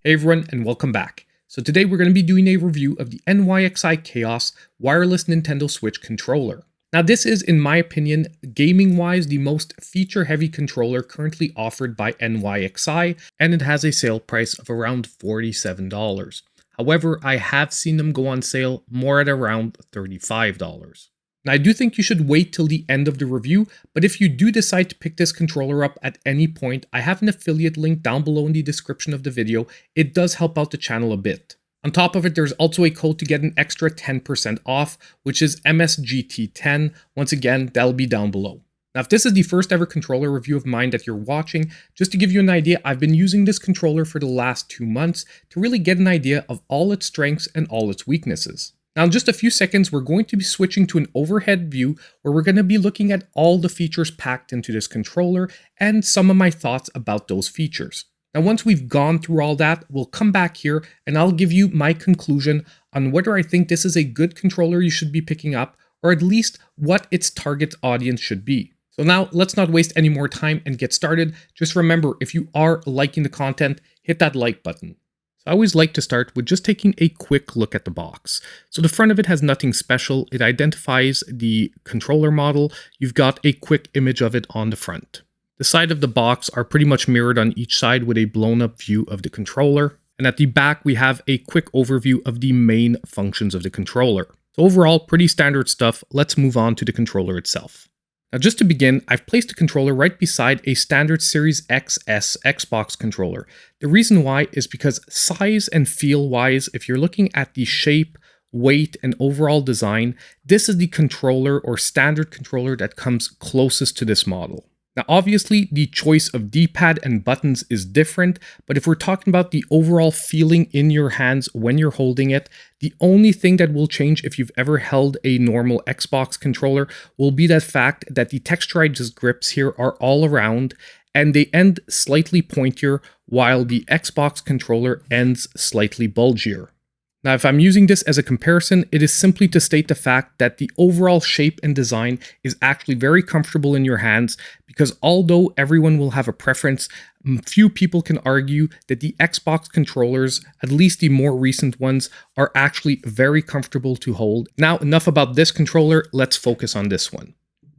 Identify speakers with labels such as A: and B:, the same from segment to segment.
A: Hey everyone, and welcome back. So today we're going to be doing a review of the NYXi Chaos wireless Nintendo Switch controller. Now this is, in my opinion, gaming-wise, the most feature-heavy controller currently offered by NYXi, and it has a sale price of around $47. However, I have seen them go on sale more at around $35. Now, I do think you should wait till the end of the review, but if you do decide to pick this controller up at any point, I have an affiliate link down below in the description of the video. It does help out the channel a bit. On top of it, there's also a code to get an extra 10% off, which is MSGT10. Once again, that'll be down below. Now, if this is the first ever controller review of mine that you're watching, just to give you an idea, I've been using this controller for the last 2 months to really get an idea of all its strengths and all its weaknesses. Now, in just a few seconds, we're going to be switching to an overhead view where we're going to be looking at all the features packed into this controller and some of my thoughts about those features. Now, once we've gone through all that, we'll come back here and I'll give you my conclusion on whether I think this is a good controller you should be picking up, or at least what its target audience should be. So now, let's not waste any more time and get started. Just remember, if you are liking the content, hit that like button. I always like to start with just taking a quick look at the box. So the front of it has nothing special. It identifies the controller model. You've got a quick image of it on the front. The side of the box are pretty much mirrored on each side with a blown up view of the controller. And at the back, we have a quick overview of the main functions of the controller. So overall, pretty standard stuff. Let's move on to the controller itself. Now, just to begin, I've placed the controller right beside a standard Series XS Xbox controller. The reason why is because size and feel-wise, if you're looking at the shape, weight, and overall design, this is the controller or standard controller that comes closest to this model. Now, obviously, the choice of D-pad and buttons is different, but if we're talking about the overall feeling in your hands when you're holding it, the only thing that will change if you've ever held a normal Xbox controller will be that fact that the texturized grips here are all around and they end slightly pointier while the Xbox controller ends slightly bulgier. Now, if I'm using this as a comparison, it is simply to state the fact that the overall shape and design is actually very comfortable in your hands, because although everyone will have a preference, few people can argue that the Xbox controllers, at least the more recent ones, are actually very comfortable to hold. Now, enough about this controller, let's focus on this one.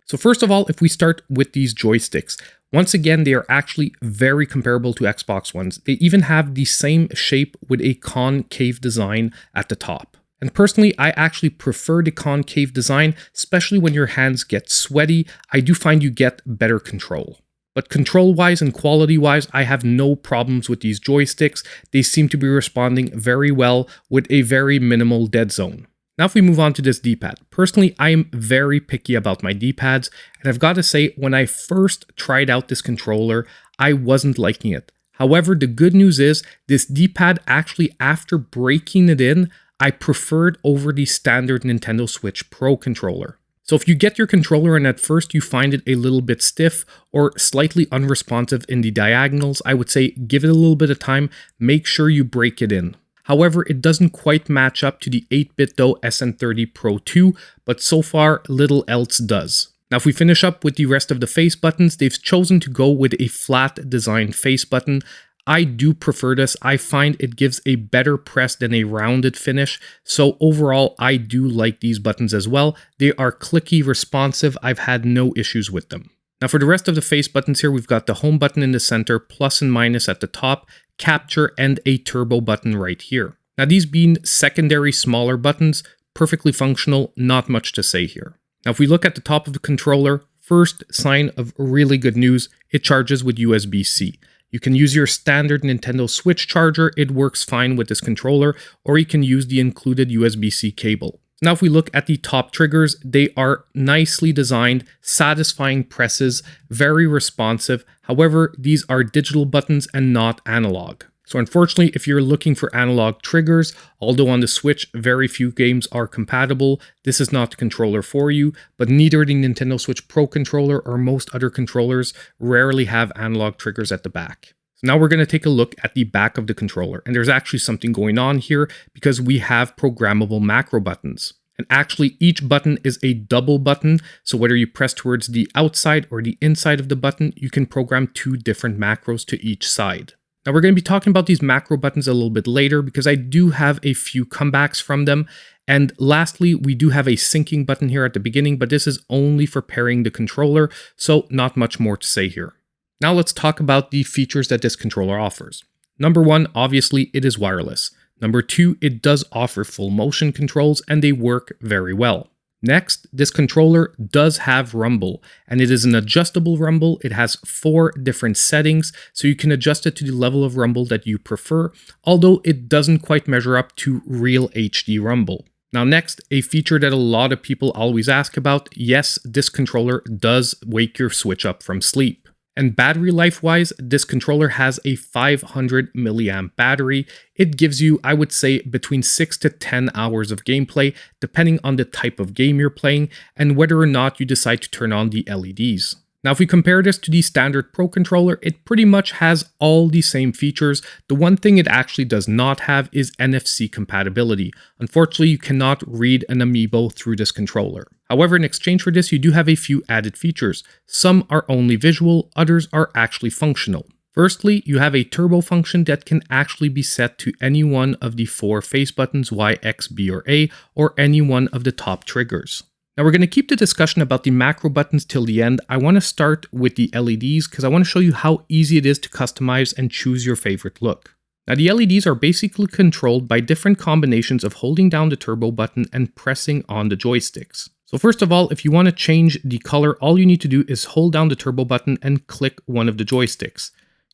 A: So first of all, if we start with these joysticks, once again, they are actually very comparable to Xbox ones. They even have the same shape with a concave design at the top. And personally, I actually prefer the concave design, especially when your hands get sweaty. I do find you get better control. But control-wise and quality-wise, I have no problems with these joysticks. They seem to be responding very well with a very minimal dead zone. Now if we move on to this D-pad, personally I am very picky about my D-pads, and I've got to say when I first tried out this controller, I wasn't liking it. However, the good news is this D-pad actually, after breaking it in, I preferred over the standard Nintendo Switch Pro controller. So if you get your controller and at first you find it a little bit stiff or slightly unresponsive in the diagonals, I would say give it a little bit of time, make sure you break it in. However, it doesn't quite match up to the 8BitDo SN30 Pro 2, but so far, little else does. Now, if we finish up with the rest of the face buttons, they've chosen to go with a flat design face button. I do prefer this. I find it gives a better press than a rounded finish. So overall, I do like these buttons as well. They are clicky, responsive. I've had no issues with them. Now for the rest of the face buttons here, we've got the home button in the center, plus and minus at the top, capture, and a turbo button right here. Now these being secondary smaller buttons, perfectly functional, not much to say here. Now if we look at the top of the controller, first sign of really good news, it charges with USB-C. You can use your standard Nintendo Switch charger, it works fine with this controller, or you can use the included USB-C cable. Now if we look at the top triggers, they are nicely designed, satisfying presses, very responsive. However, these are digital buttons and not analog. So unfortunately, if you're looking for analog triggers, although on the Switch very few games are compatible, this is not the controller for you, but neither the Nintendo Switch Pro controller or most other controllers rarely have analog triggers at the back. So now we're going to take a look at the back of the controller, and there's actually something going on here because we have programmable macro buttons. And actually each button is a double button, so whether you press towards the outside or the inside of the button, you can program 2 different macros to each side. Now we're going to be talking about these macro buttons a little bit later because I do have a few comebacks from them. And lastly, we do have a syncing button here at the beginning, but this is only for pairing the controller, so not much more to say here. Now let's talk about the features that this controller offers. Number one, obviously, it is wireless. Number two, it does offer full motion controls and they work very well. Next, this controller does have rumble, and it is an adjustable rumble. It has 4 different settings, so you can adjust it to the level of rumble that you prefer, although it doesn't quite measure up to real HD rumble. Now next, a feature that a lot of people always ask about, yes, this controller does wake your Switch up from sleep. And battery life wise, this controller has a 500 milliamp battery. It gives you, I would say, between 6 to 10 hours of gameplay, depending on the type of game you're playing and whether or not you decide to turn on the LEDs. Now, if we compare this to the standard Pro controller, it pretty much has all the same features. The one thing it actually does not have is NFC compatibility. Unfortunately, you cannot read an amiibo through this controller. However, in exchange for this, you do have a few added features. Some are only visual, others are actually functional. Firstly, you have a turbo function that can actually be set to any one of the 4 face buttons Y, X, B, or A, or any one of the top triggers. Now we're going to keep the discussion about the macro buttons till the end. I want to start with the LEDs because I want to show you how easy it is to customize and choose your favorite look. Now the LEDs are basically controlled by different combinations of holding down the turbo button and pressing on the joysticks. So first of all, if you want to change the color, all you need to do is hold down the turbo button and click one of the joysticks.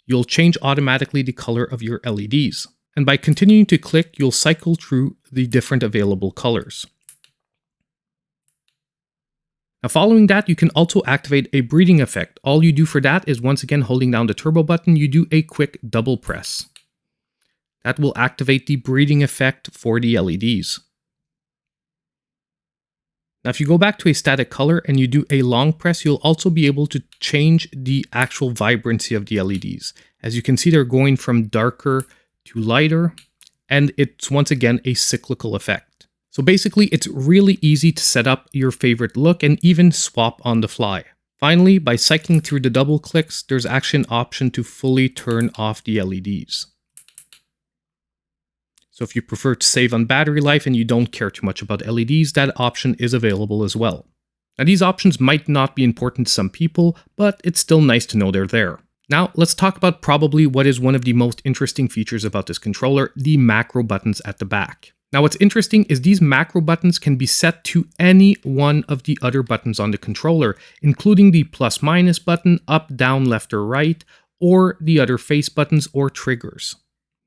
A: You'll change automatically the color of your LEDs. And by continuing to click, you'll cycle through the different available colors. Now following that, you can also activate a breathing effect. All you do for that is once again holding down the turbo button, you do a quick double press. That will activate the breathing effect for the LEDs. Now if you go back to a static color and you do a long press, you'll also be able to change the actual vibrancy of the LEDs. As you can see, they're going from darker to lighter, and it's once again a cyclical effect. So basically, it's really easy to set up your favorite look and even swap on the fly. Finally, by cycling through the double clicks, there's actually an option to fully turn off the LEDs. So if you prefer to save on battery life and you don't care too much about LEDs, that option is available as well. Now these options might not be important to some people, but it's still nice to know they're there. Now let's talk about probably what is one of the most interesting features about this controller, the macro buttons at the back. Now what's interesting is these macro buttons can be set to any one of the other buttons on the controller, including the plus minus button, up, down, left, or right, or the other face buttons or triggers.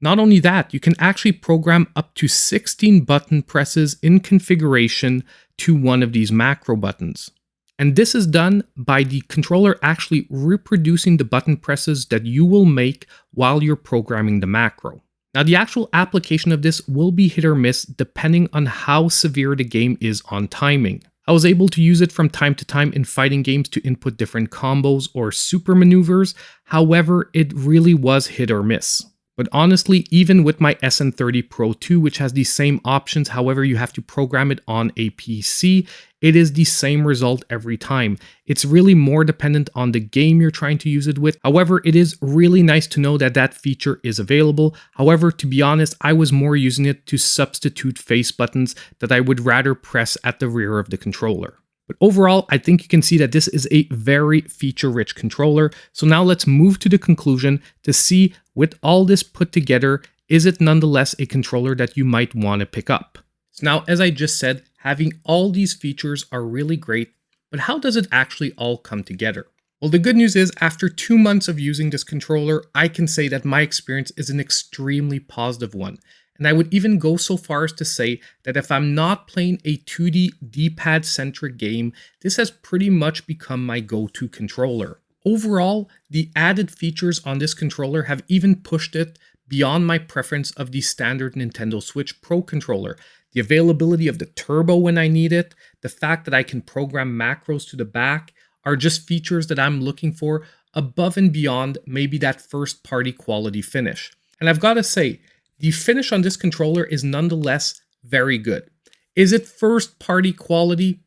A: Not only that, you can actually program up to 16 button presses in configuration to one of these macro buttons. And this is done by the controller actually reproducing the button presses that you will make while you're programming the macro. Now, the actual application of this will be hit or miss depending on how severe the game is on timing. I was able to use it from time to time in fighting games to input different combos or super maneuvers. However, it really was hit or miss. But honestly, even with my SN30 Pro 2, which has the same options, however, you have to program it on a PC, it is the same result every time. It's really more dependent on the game you're trying to use it with. However, it is really nice to know that that feature is available. However, to be honest, I was more using it to substitute face buttons that I would rather press at the rear of the controller. But overall, I think you can see that this is a very feature-rich controller. So now let's move to the conclusion to see, with all this put together, is it nonetheless a controller that you might want to pick up? So now, as I just said, having all these features are really great, but how does it actually all come together? Well, the good news is after 2 months of using this controller, I can say that my experience is an extremely positive one. And I would even go so far as to say that if I'm not playing a 2D D-pad centric game, this has pretty much become my go-to controller. Overall, the added features on this controller have even pushed it beyond my preference of the standard Nintendo Switch Pro controller. The availability of the turbo when I need it, the fact that I can program macros to the back are just features that I'm looking for above and beyond maybe that first party quality finish. And I've got to say, the finish on this controller is nonetheless very good. Is it first party quality?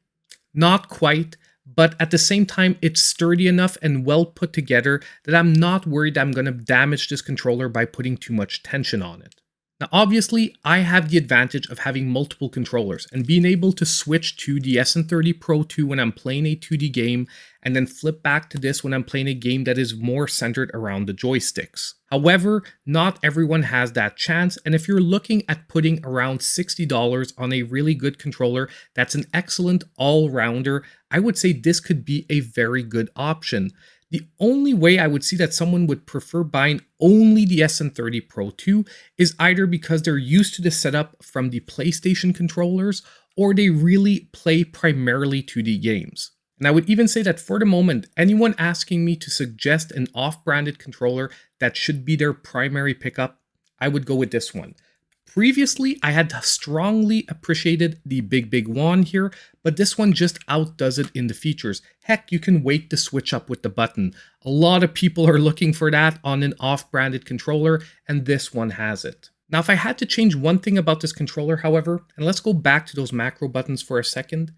A: Not quite, but at the same time, it's sturdy enough and well put together that I'm not worried I'm going to damage this controller by putting too much tension on it. Now, obviously, I have the advantage of having multiple controllers and being able to switch to the SN30 Pro 2 when I'm playing a 2D game, and then flip back to this when I'm playing a game that is more centered around the joysticks. However, not everyone has that chance, and if you're looking at putting around $60 on a really good controller that's an excellent all-rounder, I would say this could be a very good option. The only way I would see that someone would prefer buying only the SN30 Pro 2 is either because they're used to the setup from the PlayStation controllers, or they really play primarily 2D games. And I would even say that for the moment, anyone asking me to suggest an off-branded controller that should be their primary pickup, I would go with this one. Previously, I had strongly appreciated the Big One here, but this one just outdoes it in the features. Heck, you can wait to switch up with the button. A lot of people are looking for that on an off-branded controller, and this one has it. Now, if I had to change one thing about this controller, however, and let's go back to those macro buttons for a second,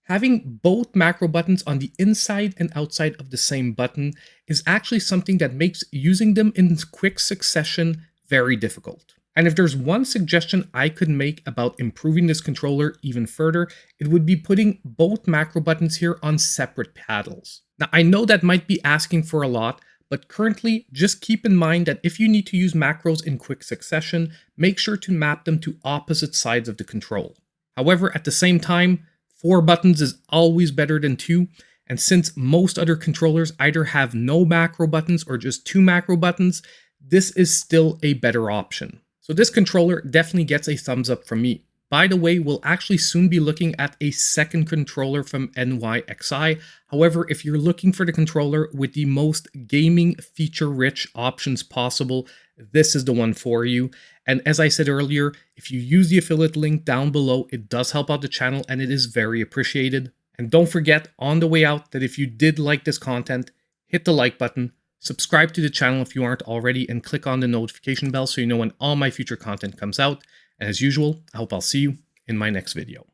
A: having both macro buttons on the inside and outside of the same button is actually something that makes using them in quick succession very difficult. And if there's one suggestion I could make about improving this controller even further, it would be putting both macro buttons here on separate paddles. Now, I know that might be asking for a lot, but currently just keep in mind that if you need to use macros in quick succession, make sure to map them to opposite sides of the control. However, at the same time, 4 buttons is always better than 2, and since most other controllers either have no macro buttons or just 2 macro buttons, this is still a better option. So this controller definitely gets a thumbs up from me. By the way, we'll actually soon be looking at a second controller from NYXI. However, if you're looking for the controller with the most gaming feature-rich options possible, this is the one for you. And as I said earlier, if you use the affiliate link down below, it does help out the channel and it is very appreciated. And don't forget on the way out that if you did like this content, hit the like button, subscribe to the channel if you aren't already, and click on the notification bell so you know when all my future content comes out. And as usual, I hope I'll see you in my next video.